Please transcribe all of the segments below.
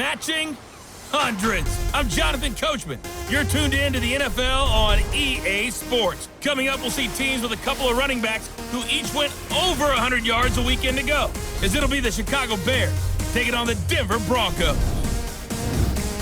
matching hundreds. I'm Jonathan Coachman. You're tuned in to the NFL on EA Sports. Coming up, we'll see teams with a couple of running backs who each went over 100 yards a weekend ago, as it'll be the Chicago Bears taking on the Denver Broncos.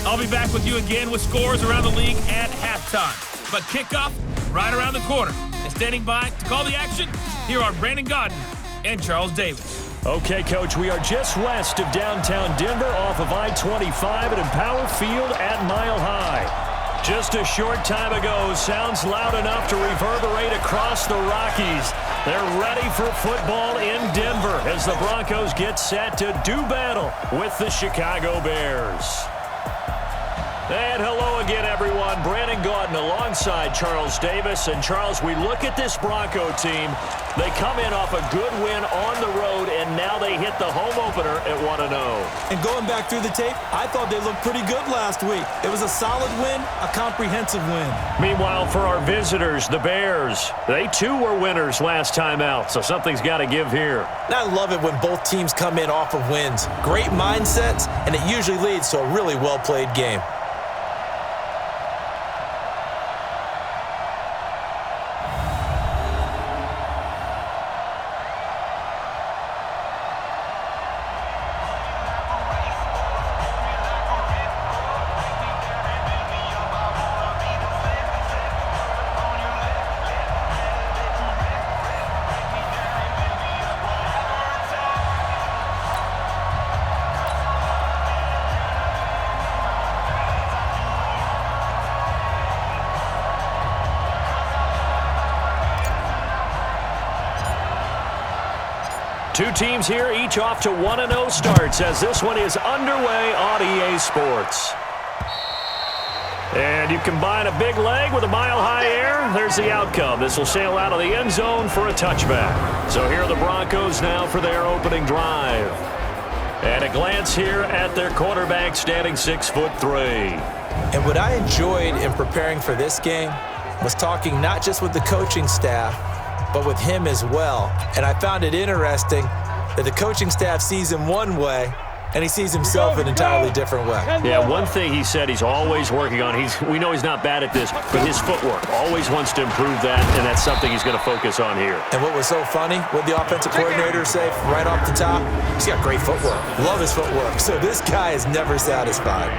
I'll be back with you again with scores around the league at halftime. But kickoff right around the corner. And standing by to call the action, here are Brandon Gaudin and Charles Davis. Okay, Coach, we are just west of downtown Denver off of I-25 at Empower Field at Mile High. Just a short time ago, sounds loud enough to reverberate across the Rockies. They're ready for football in Denver as the Broncos get set to do battle with the Chicago Bears. And hello again, everyone. Brandon Gaudin alongside Charles Davis. And, Charles, we look at this Bronco team. They come in off a good win on the road, and now they hit the home opener at 1-0. And going back through the tape, I thought they looked pretty good last week. It was a solid win, a comprehensive win. Meanwhile, for our visitors, the Bears, they too were winners last time out, so something's got to give here. And I love it when both teams come in off of wins. Great mindsets, and it usually leads to a really well-played game. Two teams here, each off to 1-0 starts as this one is underway on EA Sports. And you combine a big leg with a mile-high air, there's the outcome. This will sail out of the end zone for a touchback. So here are the Broncos now for their opening drive. And a glance here at their quarterback standing 6'3". And what I enjoyed in preparing for this game was talking not just with the coaching staff, but with him as well. And I found it interesting that the coaching staff sees him one way, and he sees himself an entirely different way. Yeah, one thing he said he's always working on, we know he's not bad at this, but his footwork, always wants to improve that, and that's something he's going to focus on here. And what was so funny, what the offensive coordinator say right off the top, he's got great footwork. Love his footwork. So this guy is never satisfied.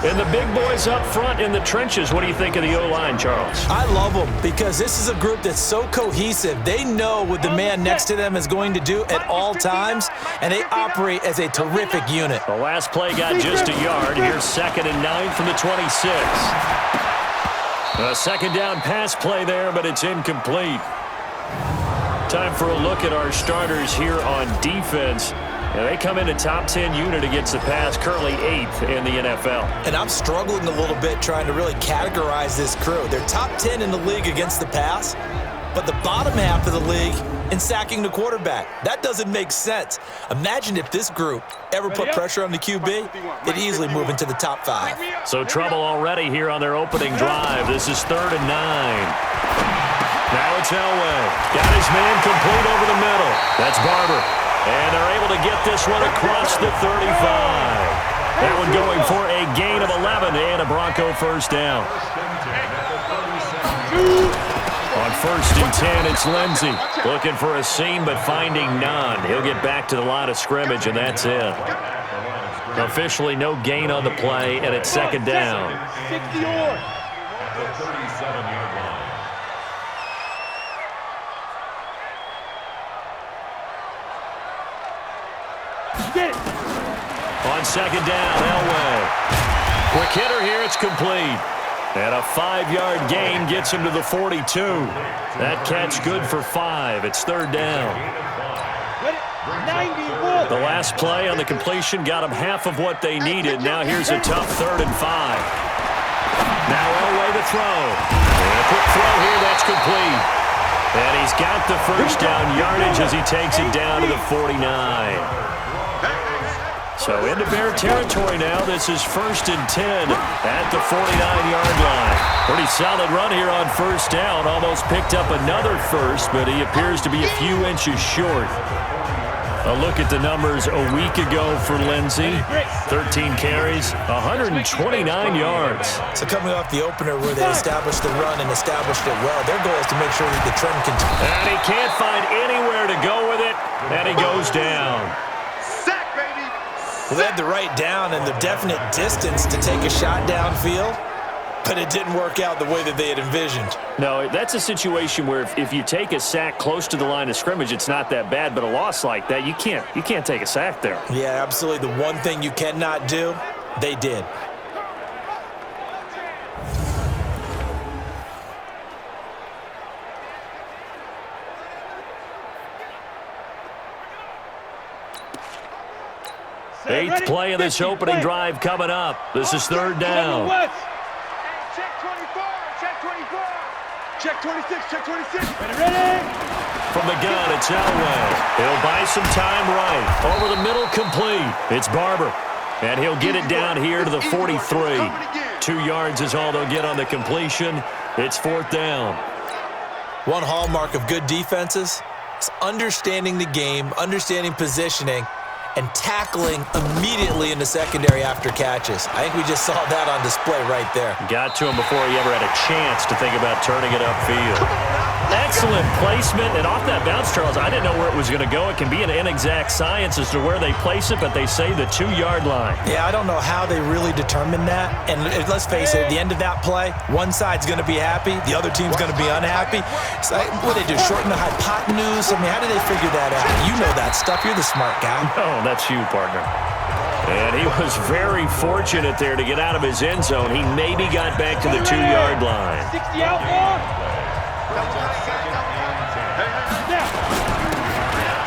And the big boys up front in the trenches, what do you think of the O-line, Charles? I love them because this is a group that's so cohesive. They know what the man next to them is going to do at all times, and they operate as a terrific unit. The last play got just a yard. Here's 2nd and 9 from the 26. A second down pass play there, but it's incomplete. Time for a look at our starters here on defense. And they come in a top 10 unit against the pass, currently 8th in the NFL. And I'm struggling a little bit trying to really categorize this crew. They're top 10 in the league against the pass, but the bottom half of the league in sacking the quarterback. That doesn't make sense. Imagine if this group ever put pressure on the QB, they'd easily move into the top 5. So trouble already here on their opening drive. This is 3rd and 9. Now it's Elway. Got his man complete over the middle. That's Barber. And they're able to get this one across the 35. That one going for a gain of 11 and a Bronco first down. On 1st and 10, it's Lindsey. Looking for a seam, but finding none. He'll get back to the line of scrimmage, and that's it. Officially no gain on the play, and it's 2nd down. On 2nd down, Elway. Quick hitter here, it's complete. And a 5-yard gain gets him to the 42. That catch good for 5. It's 3rd down. The last play on the completion got them half of what they needed. Now here's a tough 3rd and 5. Now Elway to throw. And a quick throw here, that's complete. And he's got the first down yardage as he takes it down to the 49. So into Bear territory now. This is 1st and 10 at the 49-yard line. Pretty solid run here on 1st down. Almost picked up another first, but he appears to be a few inches short. A look at the numbers a week ago for Lindsey. 13 carries, 129 yards. So coming off the opener where they established the run and established it well, their goal is to make sure that the trend continues. And he can't find anywhere to go with it, and he goes down. Sack, baby! Well, they had the right down and the definite distance to take a shot downfield, but it didn't work out the way that they had envisioned. No, that's a situation where if you take a sack close to the line of scrimmage, it's not that bad, but a loss like that, you can't take a sack there. Yeah, absolutely. The one thing you cannot do, they did. Eighth play of this opening drive coming up. This is third down. Check 24, check 24. Check 26, check 26. Ready? From the gun, it's Elway. He'll buy some time right. Over the middle, complete. It's Barber. And he'll get it down here to the 43. 2 yards is all they'll get on the completion. It's fourth down. One hallmark of good defenses is understanding the game, understanding positioning, and tackling immediately in the secondary after catches. I think we just saw that on display right there. Got to him before he ever had a chance to think about turning it upfield. Excellent placement, and off that bounce, Charles, I didn't know where it was going to go. It can be an inexact science as to where they place it, but they say the 2-yard line. Yeah, I don't know how they really determined that. And let's face it, at the end of that play, one side's going to be happy, the other team's going to be unhappy. So what do they do, shorten the hypotenuse? I mean, how do they figure that out? You know that stuff. You're the smart guy. No, that's you, partner. And he was very fortunate there to get out of his end zone. He maybe got back to the 2-yard line. 60 out more.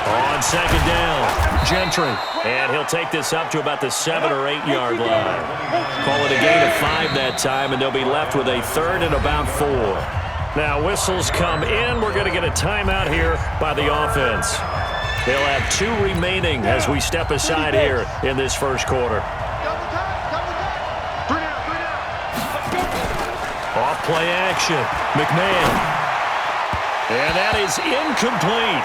On second down, Gentry. And he'll take this up to about the 7 or 8 yard line. Call it a gain of 5 that time, and they'll be left with a third and about 4. Now whistles come in. We're going to get a timeout here by the offense. They'll have 2 remaining as we step aside here in this first quarter. Off play action, McMahon. And that is incomplete.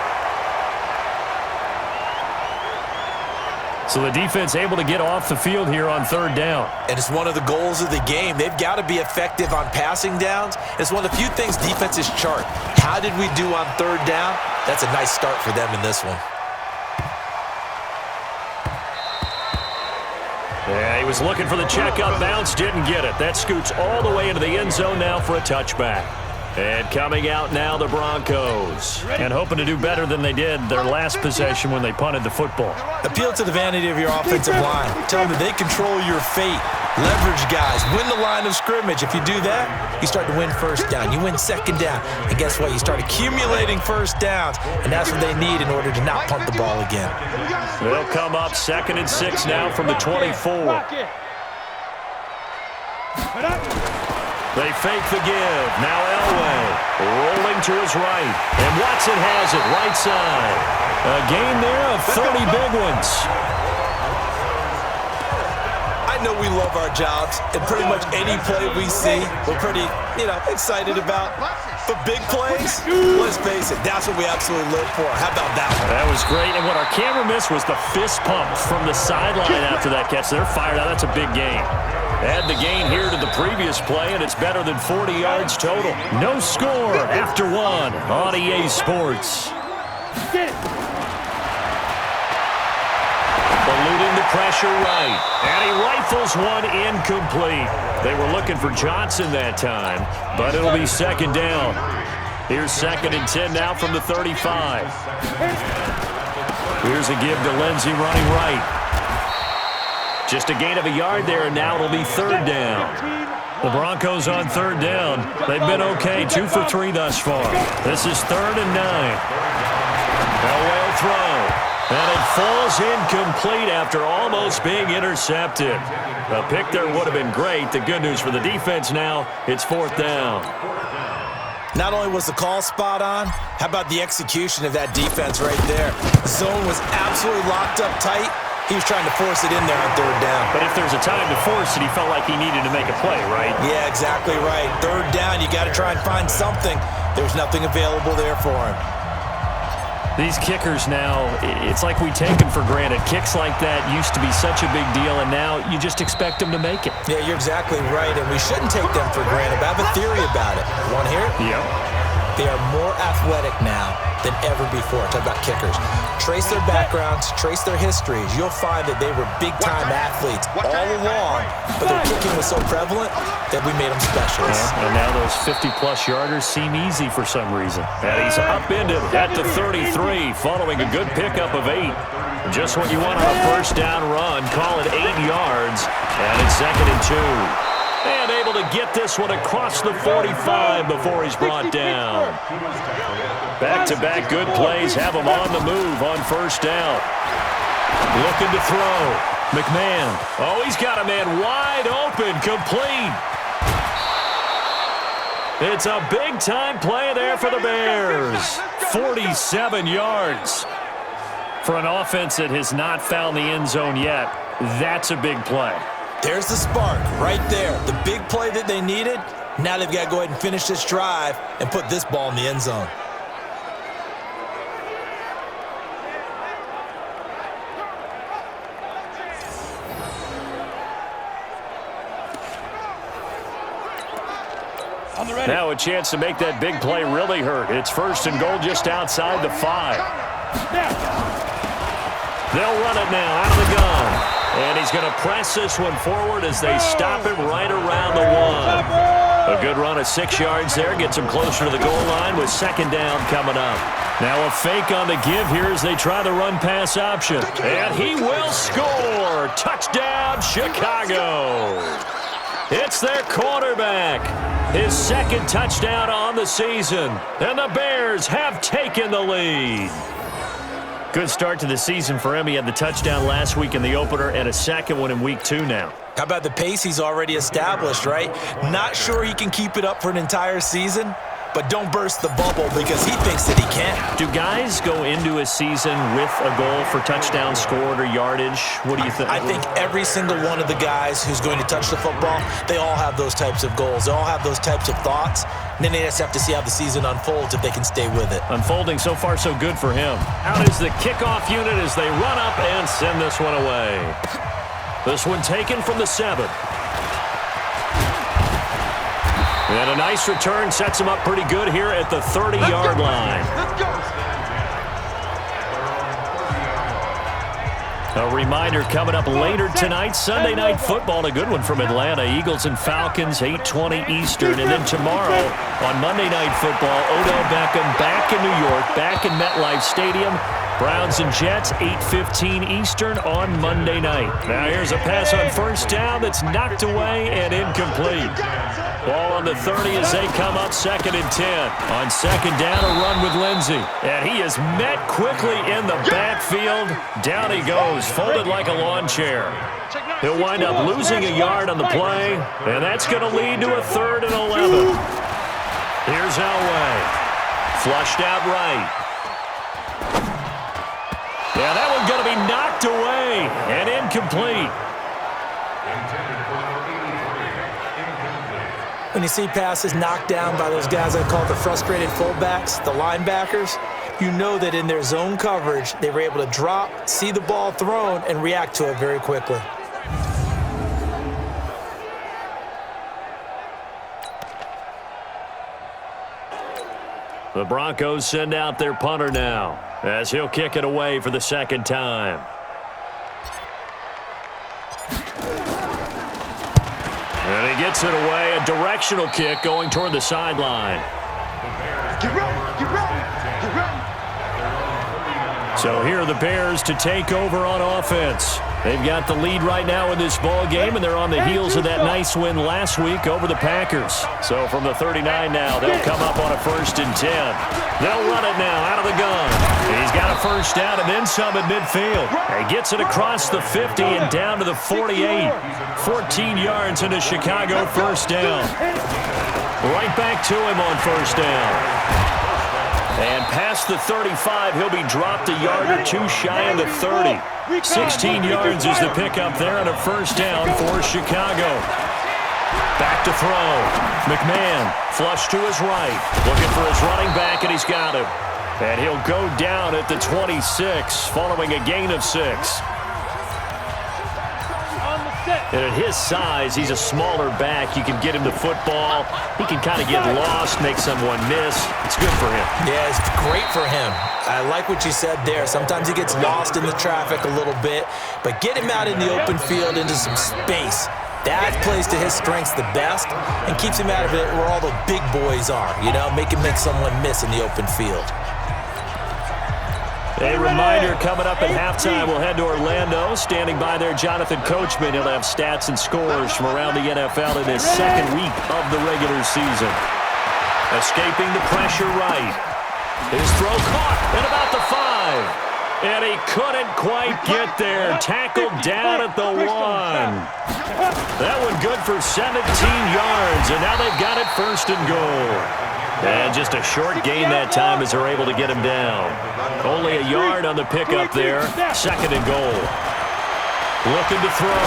So the defense able to get off the field here on third down. And it's one of the goals of the game. They've got to be effective on passing downs. It's one of the few things defenses chart. How did we do on third down? That's a nice start for them in this one. Yeah, he was looking for the check-up bounce, didn't get it. That scoots all the way into the end zone now for a touchback. And coming out now, the Broncos. And hoping to do better than they did their last possession when they punted the football. Appeal to the vanity of your offensive line. Tell them that they control your fate. Leverage guys. Win the line of scrimmage. If you do that, you start to win first down. You win second down. And guess what? You start accumulating first downs. And that's what they need in order to not punt the ball again. They'll come up 2nd and 6 now from the 24. They fake the give. Now Elway rolling to his right. And Watson has it right side. A gain there of 30 big ones. I know we love our jobs, and pretty much any play we see, we're pretty, excited about. But big plays, let's face it, that's what we absolutely live for. How about that one? That was great. And what our camera missed was the fist pump from the sideline after that catch. They're fired out. That's a big gain. Add the gain here to the previous play, and it's better than 40 yards total. No score after 1 on EA Sports. Eluding the pressure right, and he rifles one incomplete. They were looking for Johnson that time, but it'll be second down. Here's 2nd and 10 now from the 35. Here's a give to Lindsey running right. Just a gain of a yard there, and now it'll be third down. The Broncos on third down. They've been okay, 2 for 3 thus far. This is 3rd and 9. Elway will throw, and it falls incomplete after almost being intercepted. A pick there would have been great. The good news for the defense now, it's 4th down. Not only was the call spot on, how about the execution of that defense right there? The zone was absolutely locked up tight. He was trying to force it in there on third down. But if there's a time to force it, he felt like he needed to make a play, right? Yeah, exactly right. Third down, you got to try and find something. There's nothing available there for him. These kickers now, it's like we take them for granted. Kicks like that used to be such a big deal, and now you just expect them to make it. Yeah, you're exactly right, and we shouldn't take them for granted. But I have a theory about it. Want to hear it? Yep. They are more athletic now than ever before. Talk about kickers. Trace their backgrounds, trace their histories. You'll find that they were big-time athletes all along, but their kicking was so prevalent that we made them specialists. Yeah, and now those 50-plus yarders seem easy for some reason. And he's upended at the 33, following a good pickup of 8. Just what you want on a first down run. Call it 8 yards, and it's 2nd and 2. And able to get this one across the 45 before he's brought down. Back-to-back good plays have him on the move on first down. Looking to throw. McMahon. Oh, he's got a man wide open, complete. It's a big-time play there for the Bears. 47 yards. For an offense that has not found the end zone yet, that's a big play. There's the spark right there. The big play that they needed. Now they've got to go ahead and finish this drive and put this ball in the end zone. Now a chance to make that big play really hurt. It's 1st and goal just outside the 5. They'll run it now out of the gun. And he's going to press this one forward as they stop him right around the 1. A good run of 6 yards there. Gets him closer to the goal line with 2nd down coming up. Now a fake on the give here as they try the run-pass option. And he will score. Touchdown, Chicago. It's their quarterback. His 2nd touchdown on the season. And the Bears have taken the lead. Good start to the season for him. He had the touchdown last week in the opener and a 2nd one in week 2 now. How about the pace he's already established, right? Not sure he can keep it up for an entire season, but don't burst the bubble because he thinks that he can. Do guys go into a season with a goal for touchdown scored or yardage? What do you think? I think every single one of the guys who's going to touch the football, they all have those types of goals. They all have those types of thoughts. And then they just have to see how the season unfolds if they can stay with it. Unfolding so far so good for him. Out is the kickoff unit as they run up and send this one away. This one taken from the 7. And a nice return sets him up pretty good here at the 30-yard line. Let's go. A reminder coming up later tonight, Sunday Night Football, a good one from Atlanta. Eagles and Falcons, 8:20 Eastern. And then tomorrow on Monday Night Football, Odell Beckham back in New York, back in MetLife Stadium. Browns and Jets, 8:15 Eastern on Monday night. Now here's a pass on first down that's knocked away and incomplete. Ball on the 30 as they come up 2nd and 10. On 2nd down, a run with Lindsey. And he is met quickly in the backfield. Down he goes, folded like a lawn chair. He'll wind up losing a yard on the play, and that's going to lead to a 3rd and 11. Here's Elway. Flushed out right. Yeah, that one's going to be knocked away and incomplete. When you see passes knocked down by those guys I call the frustrated fullbacks, the linebackers, you know that in their zone coverage, they were able to drop, see the ball thrown, and react to it very quickly. The Broncos send out their punter now as he'll kick it away for the 2nd time. And he gets it away, a directional kick going toward the sideline. Get ready, get ready, get ready. So here are the Bears to take over on offense. They've got the lead right now in this ball game, and they're on the heels of that nice win last week over the Packers. So from the 39 now, they'll come up on a 1st and 10. They'll run it now out of the gun. He's got a first down and then some at midfield. He gets it across the 50 and down to the 48. 14 yards into Chicago, first down. Right back to him on first down. And past the 35, he'll be dropped a yard or 2 shy of the 30. 16 yards is the pickup there on a first down for Chicago. Back to throw. McMahon flush to his right. Looking for his running back, and he's got him. And he'll go down at the 26 following a gain of 6. And at his size, he's a smaller back. You can get him the football. He can kind of get lost, make someone miss. It's good for him. Yeah, it's great for him. I like what you said there. Sometimes he gets lost in the traffic a little bit, but get him out in the open field into some space. That plays to his strengths the best and keeps him out of it where all the big boys are, you know, make someone miss in the open field. A reminder, coming up at halftime, we'll head to Orlando. Standing by there, Jonathan Coachman. He'll have stats and scores from around the NFL in his second week of the regular season. Escaping the pressure right. His throw caught at about the 5. And he couldn't quite get there. Tackled down at the 1. That one good for 17 yards. And now they've got it first and goal. And just a short gain that time as they're able to get him down. Only a yard on the pickup there. Second and goal. Looking to throw.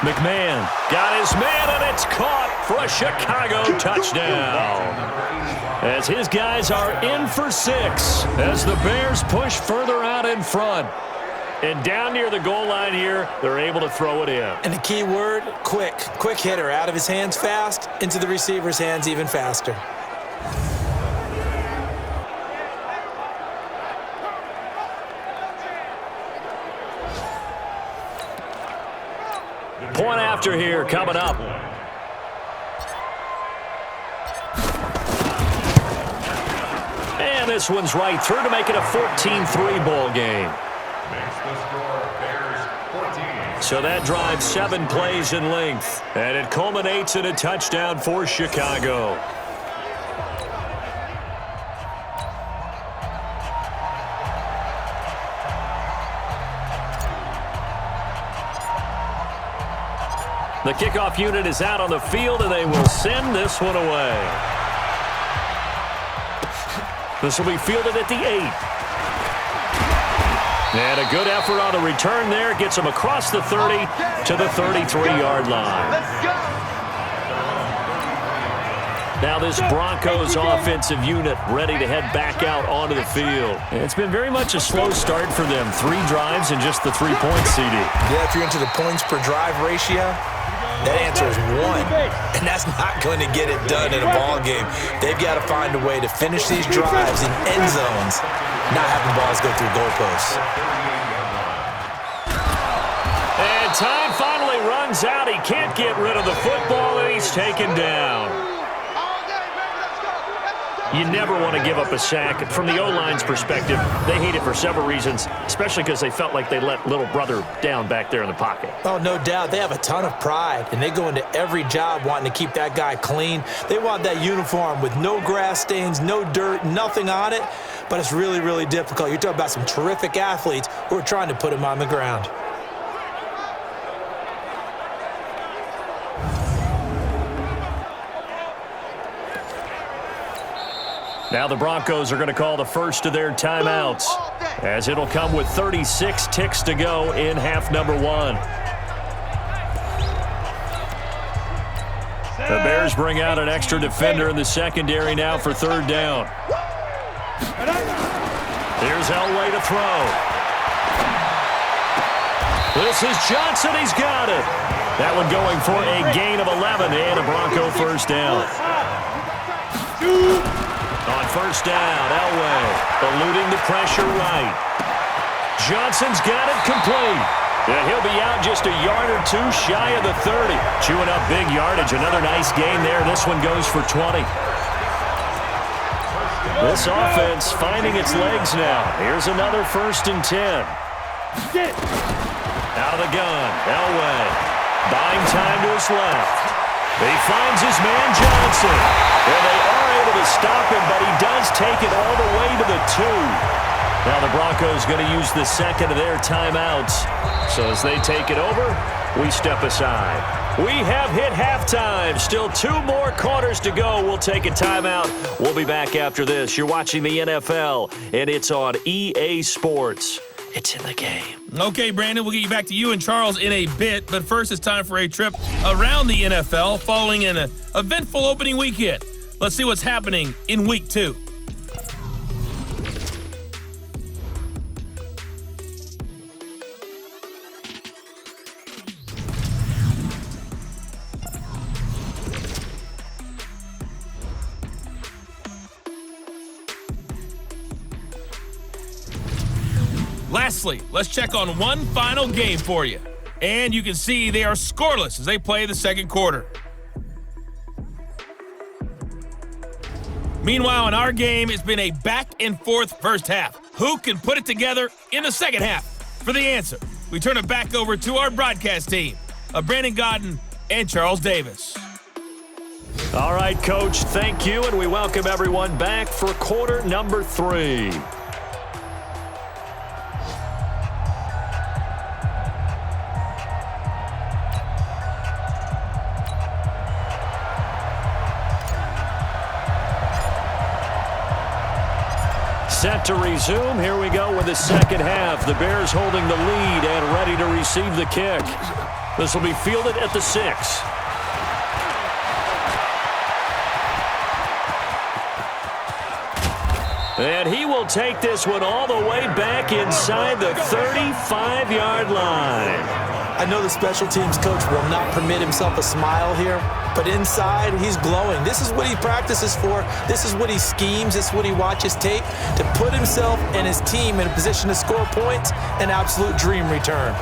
McMahon got his man, and it's caught for a Chicago touchdown. As his guys are in for 6 as the Bears push further out in front. And down near the goal line here, they're able to throw it in. And the key word, quick. Quick hitter. Out of his hands fast, into the receiver's hands even faster. Point after here coming up. And this one's right through to make it a 14-3 ball game. So that drives 7 plays in length. And it culminates in a touchdown for Chicago. The kickoff unit is out on the field, and they will send this one away. This will be fielded at the 8. And a good effort on the return there. Gets him across the 30 to the 33-yard line. Now this Broncos offensive unit ready to head back out onto the field. It's been very much a slow start for them. 3 drives and just the 3 points, CD. Yeah, if you're into the points per drive ratio, that answer is 1, and that's not going to get it done in a ball game. They've got to find a way to finish these drives in end zones, not having balls go through goalposts. And time finally runs out. He can't get rid of the football, and he's taken down. You never want to give up a sack. From the O-line's perspective, they hate it for several reasons, especially because they felt like they let little brother down back there in the pocket. Oh, no doubt. They have a ton of pride, and they go into every job wanting to keep that guy clean. They want that uniform with no grass stains, no dirt, nothing on it, but it's really, really difficult. You're talking about some terrific athletes who are trying to put him on the ground. Now the Broncos are going to call the first of their timeouts, as it'll come with 36 ticks to go in half number 1. The Bears bring out an extra defender in the secondary now for 3rd down. Here's Elway to throw. This is Johnson. He's got it. That one going for a gain of 11 and a Bronco first down. On first down, Elway eluding the pressure right. Johnson's got it complete. And he'll be out just a yard or 2 shy of the 30. Chewing up big yardage. Another nice gain there. This one goes for 20. This offense finding its legs now. Here's another 1st and 10. Out of the gun, Elway. Buying time to his left. He finds his man Johnson. And they are able to stop him, but he does take it all the way to the 2. Now the Broncos going to use the second of their timeouts. So as they take it over, we step aside. We have hit halftime. Still 2 more quarters to go. We'll take a timeout. We'll be back after this. You're watching the NFL, and it's on EA Sports. It's in the game. Okay, Brandon, we'll get you back to you and Charles in a bit. But first, it's time for a trip around the NFL following an eventful opening weekend. Let's see what's happening in Week 2. Lastly, let's check on one final game for you. And you can see they are scoreless as they play the second quarter. Meanwhile, in our game, it's been a back-and-forth first half. Who can put it together in the second half? For the answer, we turn it back over to our broadcast team of Brandon Godden and Charles Davis. All right, Coach, thank you, and we welcome everyone back for quarter number 3. Set to resume. Here we go with the second half. The Bears holding the lead and ready to receive the kick. This will be fielded at the 6. And he will take this one all the way back inside the 35-yard line. I know the special teams coach will not permit himself a smile here, but inside, he's glowing. This is what he practices for. This is what he schemes. This is what he watches tape to put himself and his team in a position to score points. An absolute dream return.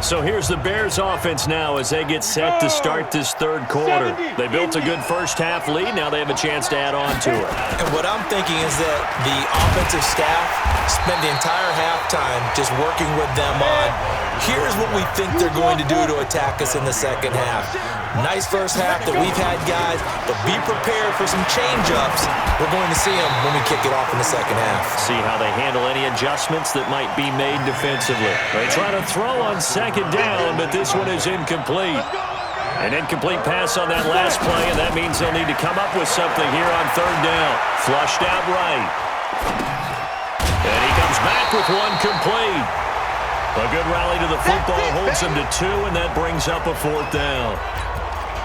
So here's the Bears offense now as they get set to start this third quarter. They built a good first half lead. Now they have a chance to add on to it. And what I'm thinking is that the offensive staff spent the entire halftime just working with them on, here's what we think they're going to do to attack us in the second half. Nice first half that we've had, guys, but be prepared for some change-ups. We're going to see them when we kick it off in the second half. See how they handle any adjustments that might be made defensively. They try to throw on second down, but this one is incomplete. An incomplete pass on that last play, and that means they'll need to come up with something here on third down. Flushed out right. And he comes back with one complete. A good rally to the football holds him to 2, and that brings up a fourth down.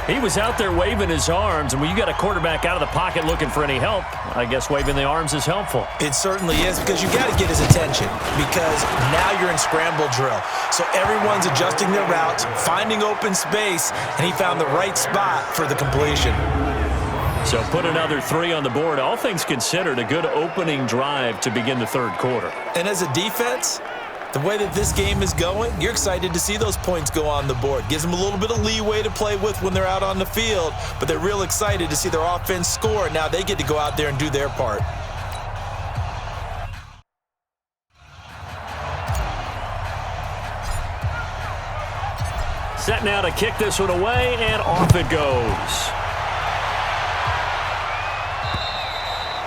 He was out there waving his arms, and when you got a quarterback out of the pocket looking for any help, I guess waving the arms is helpful. It certainly is, because you got to get his attention, because now you're in scramble drill. So everyone's adjusting their routes, finding open space, and he found the right spot for the completion. So put another 3 on the board. All things considered, a good opening drive to begin the third quarter. And as a defense, the way that this game is going, you're excited to see those points go on the board. Gives them a little bit of leeway to play with when they're out on the field, but they're real excited to see their offense score. Now they get to go out there and do their part. Set now to kick this one away, and off it goes.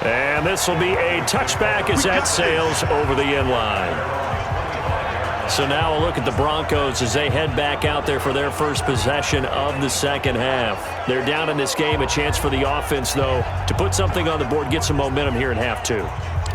And this will be a touchback as that sails over the end line. So now a look at the Broncos as they head back out there for their first possession of the second half. They're down in this game. A chance for the offense, though, to put something on the board, get some momentum here in half 2.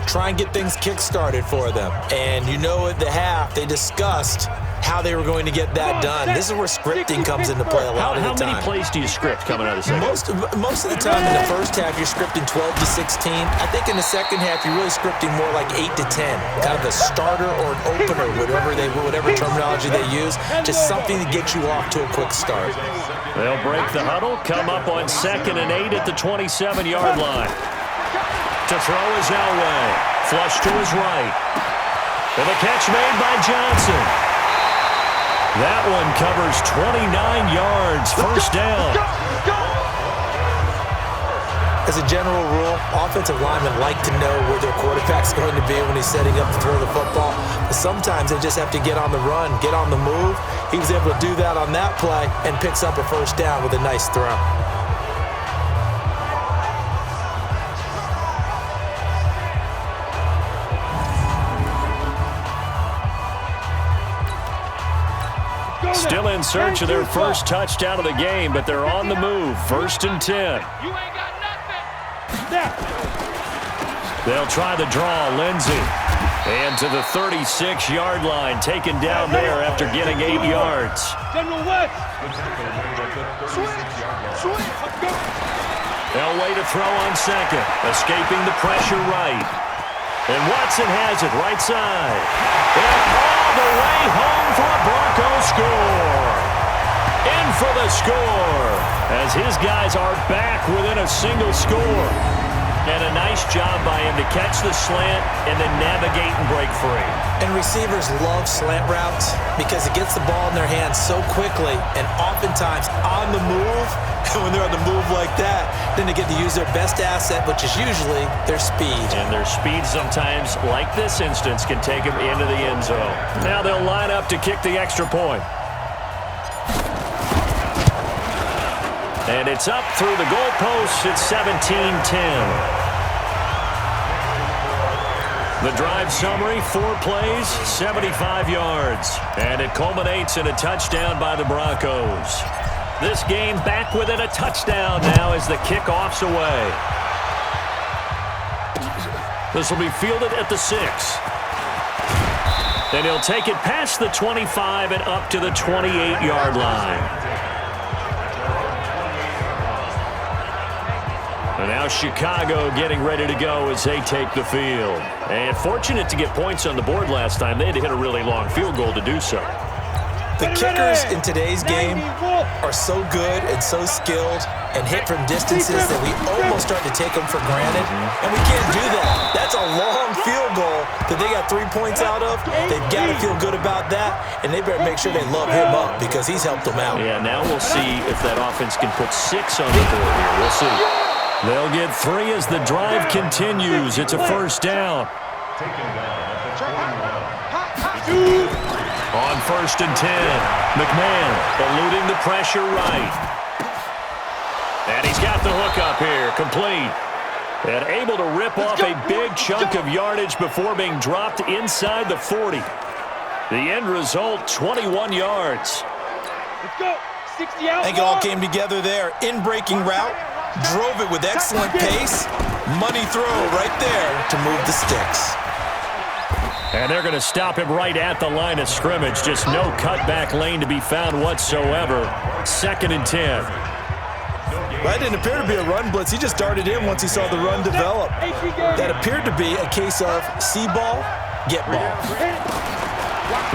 Try and get things kick-started for them. And you know at the half, they discussed how they were going to get that done. This is where scripting comes into play a lot of the time. How many plays do you script coming out of the second? Most of the time in the first half, you're scripting 12 to 16. I think in the second half, you're really scripting more like 8 to 10. Kind of a starter or an opener, whatever terminology they use. Just something to get you off to a quick start. They'll break the huddle, come up on 2nd and 8 at the 27-yard line. To throw is Elway. Flush to his right. And the catch made by Johnson. That one covers 29 yards, first down. As a general rule, offensive linemen like to know where their quarterback's going to be when he's setting up to throw the football. But sometimes they just have to get on the run, get on the move. He was able to do that on that play and picks up a first down with a nice throw. Still in search of their first touchdown of the game, but they're on the move. 1st and 10. You ain't got nothing. They'll try the draw. Lindsey. And to the 36-yard line, taken down there after getting 8 yards. General West. Switch. Elway to throw on 2nd. Escaping the pressure right. And Watson has it right side. And all the way home for a Broncos score. In for the score as his guys are back within a single score. And a nice Nice job by him to catch the slant and then navigate and break free. And receivers love slant routes because it gets the ball in their hands so quickly and oftentimes on the move. And when they're on the move like that, then they get to use their best asset, which is usually their speed. And their speed sometimes, like this instance, can take them into the end zone. Now they'll line up to kick the extra point. And it's up through the goalposts. It's 17-10. The drive summary, 4 plays, 75 yards. And it culminates in a touchdown by the Broncos. This game back within a touchdown now as the kickoff's away. This will be fielded at the 6. Then he'll take it past the 25 and up to the 28-yard line. And now Chicago getting ready to go as they take the field. And fortunate to get points on the board last time. They had to hit a really long field goal to do so. The kickers in today's game are so good and so skilled and hit from distances that we almost start to take them for granted. And we can't do that. That's a long field goal that they got 3 points out of. They've got to feel good about that, and they better make sure they love him up because he's helped them out. Yeah, now we'll see if that offense can put 6 on the board here. We'll see. They'll get 3 as the drive continues. It's a first down. On 1st and 10, McMahon eluding the pressure right. And he's got the hook up here, complete. And able to rip off a big chunk of yardage before being dropped inside the 40. The end result, 21 yards. Let's go. 60 out. I think it all came together there. In-breaking route, drove it with excellent pace. Money throw right there to move the sticks. And they're going to stop him right at the line of scrimmage. Just no cutback lane to be found whatsoever. 2nd and 10. That didn't appear to be a run blitz. He just darted in once he saw the run develop. That appeared to be a case of see ball, get ball.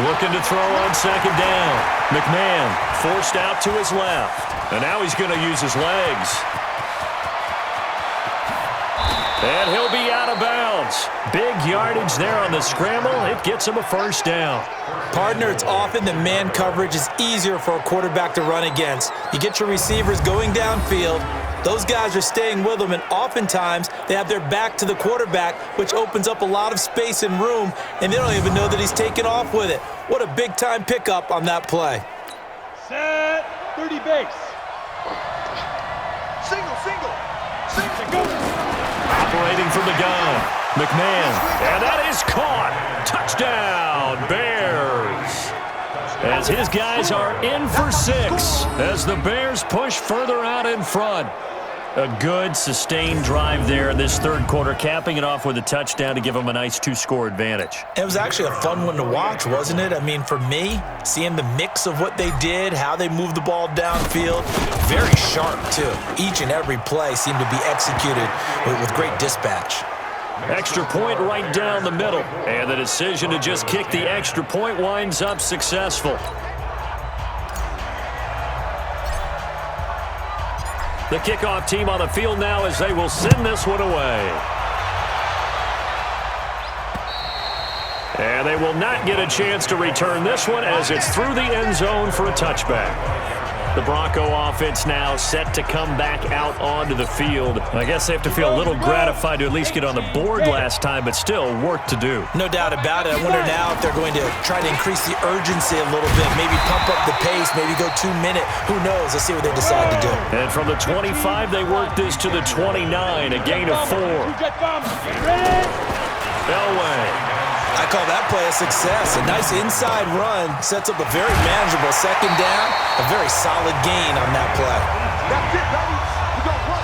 Looking to throw on 2nd down. McMahon forced out to his left. And now he's going to use his legs. And he'll be out of bounds. Big yardage there on the scramble. It gets him a first down. Partner, it's often that man coverage is easier for a quarterback to run against. You get your receivers going downfield. Those guys are staying with them, and oftentimes they have their back to the quarterback, which opens up a lot of space and room, and they don't even know that he's taken off with it. What a big-time pickup on that play. Set. 30 base. Single. Go. Operating from the gun, McMahon, and that is caught. Touchdown, Bears. As his guys are in for 6 as the Bears push further out in front. A good, sustained drive there in this 3rd quarter, capping it off with a touchdown to give them a nice 2-score advantage. It was actually a fun one to watch, wasn't it? I mean, for me, seeing the mix of what they did, how they moved the ball downfield, very sharp, too. Each and every play seemed to be executed with great dispatch. Extra point right down the middle. And the decision to just kick the extra point winds up successful. The kickoff team on the field now as they will send this one away. And they will not get a chance to return this one as it's through the end zone for a touchback. The Bronco offense now set to come back out onto the field. I guess they have to feel a little gratified to at least get on the board last time, but still work to do. No doubt about it. I wonder now if they're going to try to increase the urgency a little bit, maybe pump up the pace, maybe go 2-minute. Who knows? Let's see what they decide to do. And from the 25, they work this to the 29, a gain of 4. Elway. I call that play a success. A nice inside run sets up a very manageable 2nd down. A very solid gain on that play. That's it, baby. We got one.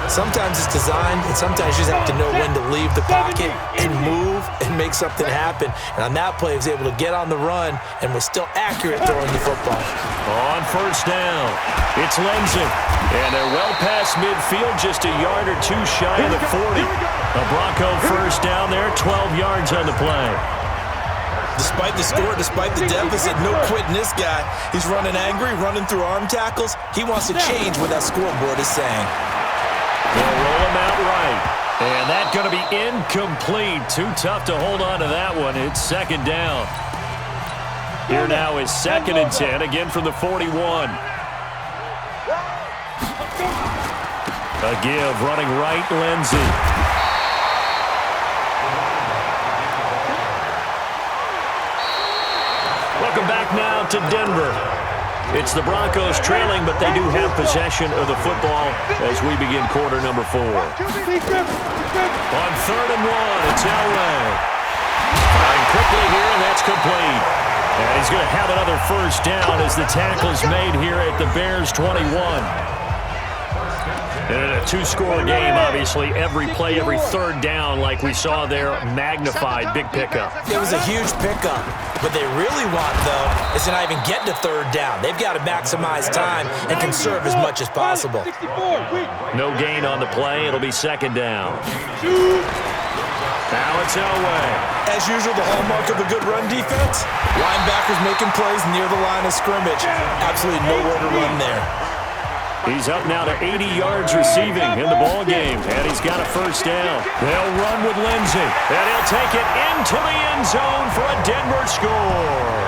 Sometimes it's designed, and sometimes you just have to know when to leave the pocket and move and make something happen. And on that play, he was able to get on the run and was still accurate throwing the football. On 1st down, it's Lindsay. And they're well past midfield, just a yard or 2 shy of the 40. A Bronco first down there, 12 yards on the play. Despite the score, despite the deficit, no quitting this guy. He's running angry, running through arm tackles. He wants to change what that scoreboard is saying. They'll roll him out right. And that's going to be incomplete. Too tough to hold on to that one. It's second down. Here now is 2nd and 10, again from the 41. A give, running right, Lindsey. Welcome back now to Denver. It's the Broncos trailing, but they do have possession of the football as we begin quarter number 4. On 3rd and 1, it's Elway. Firing quickly here, and that's complete. And he's going to have another first down as the tackle's made here at the Bears' 21. And in a 2-score game, obviously, every play, every 3rd down, like we saw there, magnified, big pickup. It was a huge pickup. What they really want, though, is to not even get to 3rd down. They've got to maximize time and conserve as much as possible. No gain on the play. It'll be 2nd down. Now it's Elway. As usual, the hallmark of a good run defense, linebackers making plays near the line of scrimmage. Absolutely nowhere to run there. He's up now to 80 yards receiving in the ball game, and he's got a first down. They'll run with Lindsey, and he'll take it into the end zone for a Denver score.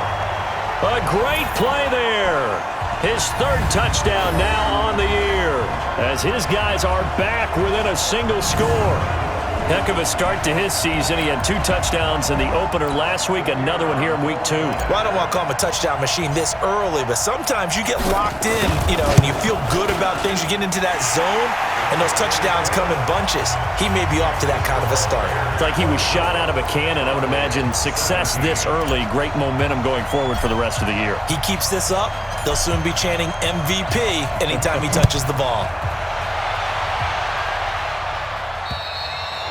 A great play there. His 3rd touchdown now on the year, as his guys are back within a single score. Heck of a start to his season. He had 2 touchdowns in the opener last week, another one here in week 2. Well, I don't want to call him a touchdown machine this early, but sometimes you get locked in, and you feel good about things. You get into that zone, and those touchdowns come in bunches. He may be off to that kind of a start. It's like he was shot out of a cannon. I would imagine success this early, great momentum going forward for the rest of the year. He keeps this up, they'll soon be chanting MVP anytime he touches the ball.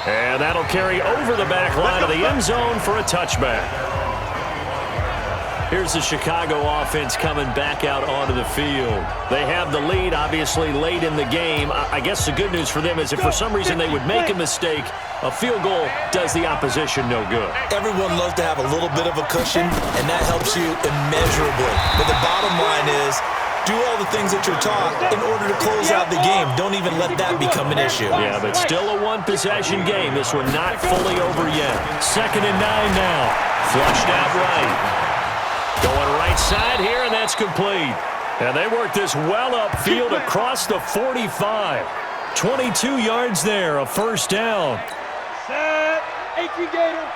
And that'll carry over the back line of the end zone for a touchback. Here's the Chicago offense coming back out onto the field. They have the lead, obviously, late in the game. I guess the good news for them is if for some reason they would make a mistake, a field goal does the opposition no good. Everyone loves to have a little bit of a cushion, and that helps you immeasurably. But the bottom line is, do all the things that you're taught in order to close out the game. Don't even let that become an issue. Yeah, but still a one-possession game. This one not fully over yet. 2nd and 9 now. Flushed out right. Going right side here, and that's complete. And they work this well upfield across the 45. 22 yards there, a first down. Set. 18 Gator.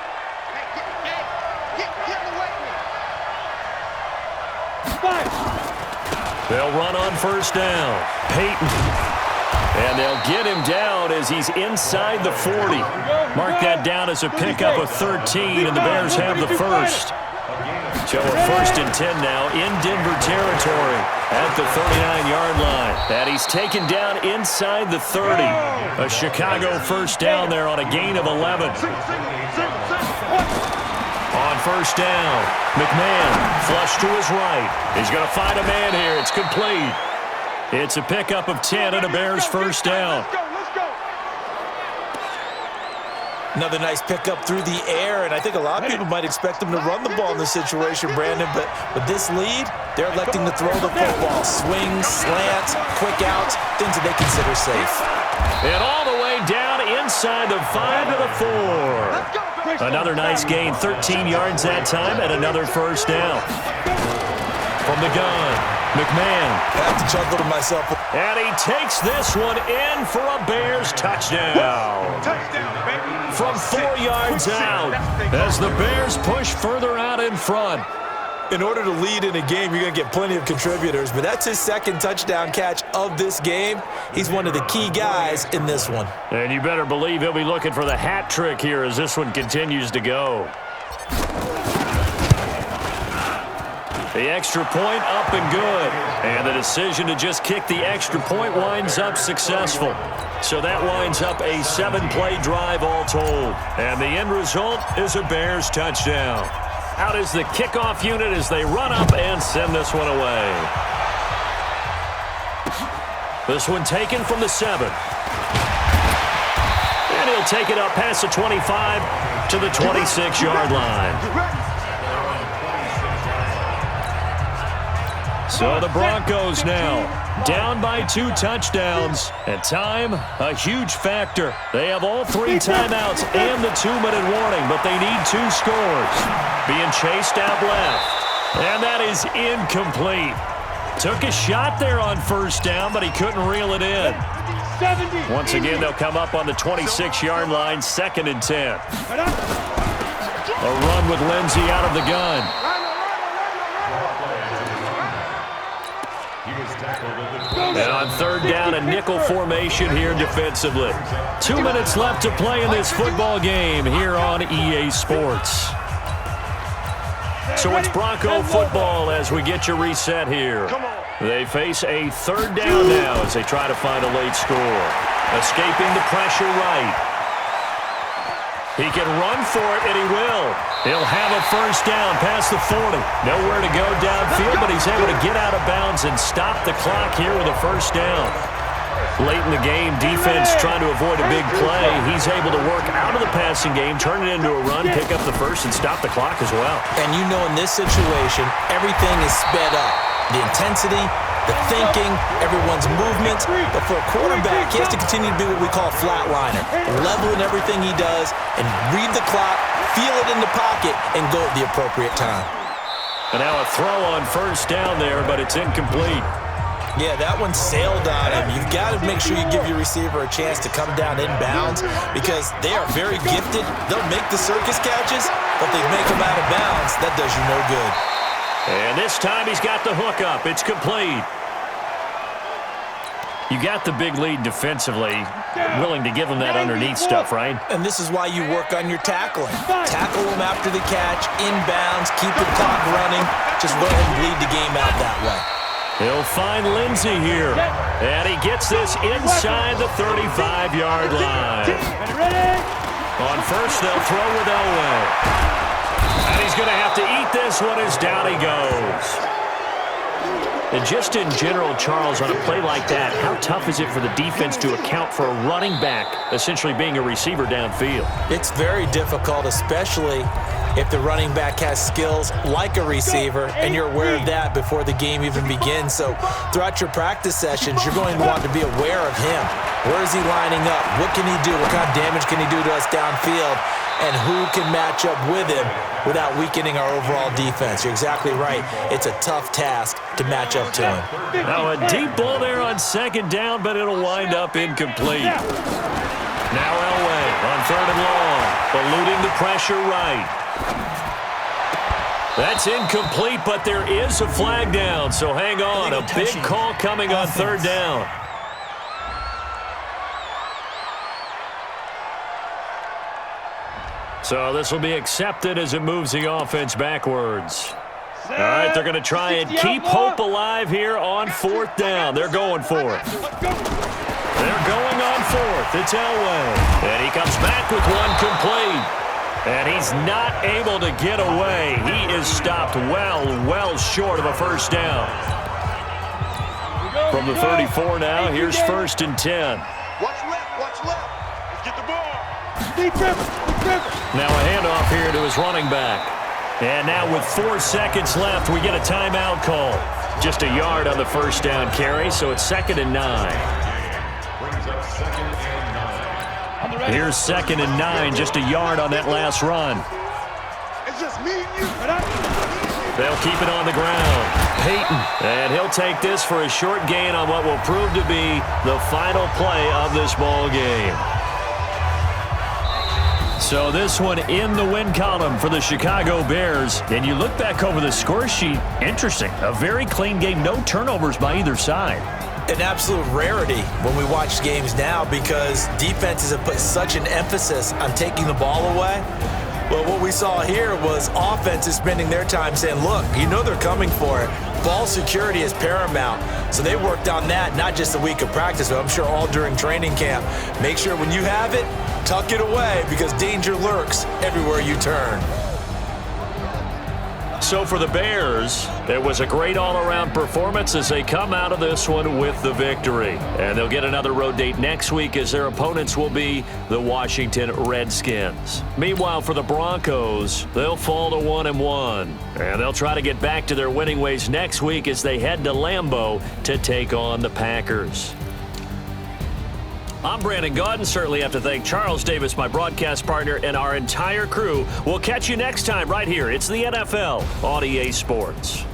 They'll run on first down. Peyton. And they'll get him down as he's inside the 40. Mark that down as a pickup of 13, and the Bears have the first. So a 1st and 10 now in Denver territory at the 39-yard line. And he's taken down inside the 30. A Chicago first down there on a gain of 11. On first down, McMahon flush to his right. He's going to find a man here. It's complete. It's a pickup of 10 and a Bears first down. Another nice pickup through the air, and I think a lot of people might expect them to run the ball in this situation, Brandon, but with this lead, they're electing to throw the football. Swings, slants, quick outs, things that they consider safe. And all the way down inside the 5 to the 4. Another nice gain, 13 yards that time, and another first down. From the gun, McMahon. I have to chuckle to myself. And he takes this one in for a Bears touchdown. From 4 yards out as the Bears push further out in front. In order to lead in a game, you're going to get plenty of contributors, but that's his 2nd touchdown catch of this game. He's one of the key guys in this one. And you better believe he'll be looking for the hat trick here as this one continues to go. The extra point up and good. And the decision to just kick the extra point winds up successful. So that winds up a 7-play drive all told. And the end result is a Bears touchdown. Out is the kickoff unit as they run up and send this one away. This one taken from the 7. And he'll take it up past the 25 to the 26-yard line. So the Broncos now down by 2 touchdowns. And time, a huge factor. They have all 3 timeouts and the 2-minute warning, but they need 2 scores. Being chased out left. And that is incomplete. Took a shot there on first down, but he couldn't reel it in. Once again, they'll come up on the 26-yard line, 2nd and 10. A run with Lindsey out of the gun. And on 3rd down, a nickel formation here defensively. 2 minutes left to play in this football game here on EA Sports. So it's Bronco football as we get you reset here. They face a 3rd down now as they try to find a late score. Escaping the pressure right. He can run for it, and he will. He'll have a first down past the 40. Nowhere to go downfield, but he's able to get out of bounds and stop the clock here with a first down. Late in the game, defense trying to avoid a big play. He's able to work out of the passing game, turn it into a run, pick up the first, and stop the clock as well. And you know in this situation, everything is sped up. The intensity, the thinking, everyone's movements. But for a quarterback, he has to continue to be what we call a flatliner. Level in everything he does and read the clock, feel it in the pocket, and go at the appropriate time. And now a throw on first down there, but it's incomplete. Yeah, that one sailed on him. You've got to make sure you give your receiver a chance to come down inbounds because they are very gifted. They'll make the circus catches, but they make them out of bounds. That does you no good. And this time he's got the hook up. It's complete. You got the big lead defensively, willing to give them that underneath stuff, right? And this is why you work on your tackling. Tackle them after the catch, inbounds, keep the clock running. Just go ahead and bleed the game out that way. He'll find Lindsey here. And he gets this inside the 35-yard line. On first, they'll throw with Elway. And he's going to have to eat this one as down he goes. And just in general, Charles, on a play like that, how tough is it for the defense to account for a running back essentially being a receiver downfield? It's very difficult, especially if the running back has skills like a receiver, and you're aware of that before the game even begins. So throughout your practice sessions, you're going to want to be aware of him. Where is he lining up? What can he do? What kind of damage can he do to us downfield? And who can match up with him without weakening our overall defense? You're exactly right. It's a tough task to match up to him. Now a deep ball there on 2nd down, but it'll wind up incomplete. Now Elway on 3rd and long, eluding the pressure right. That's incomplete, but there is a flag down, so hang on. A big call coming on 3rd down. So this will be accepted as it moves the offense backwards. All right, they're going to try and keep hope alive here on 4th down. They're going for it. They're going on 4th. It's Elway. And he comes back with one complete. And he's not able to get away. He is stopped well short of a first down. From the 34 now, here's 1st and 10. Watch left. Let's get the ball. Now a handoff here to his running back. And now with 4 seconds left, we get a timeout call. Just a yard on the first down carry, so it's 2nd and 9. Here's 2nd and 9, just a yard on that last run. It's just me and you. They'll keep it on the ground. Peyton, and he'll take this for a short gain on what will prove to be the final play of this ball game. So this one in the win column for the Chicago Bears. And you look back over the score sheet, interesting. A very clean game, no turnovers by either side. An absolute rarity when we watch games now because defenses have put such an emphasis on taking the ball away. Well, what we saw here was offenses spending their time saying, look, you know they're coming for it. Ball security is paramount. So they worked on that not just a week of practice, but I'm sure all during training camp. Make sure when you have it, tuck it away because danger lurks everywhere you turn. So for the Bears, it was a great all-around performance as they come out of this one with the victory. And they'll get another road date next week as their opponents will be the Washington Redskins. Meanwhile, for the Broncos, they'll fall to 1-1. And they'll try to get back to their winning ways next week as they head to Lambeau to take on the Packers. I'm Brandon Gaudin. Certainly have to thank Charles Davis, my broadcast partner, and our entire crew. We'll catch you next time right here. It's the NFL on EA Sports.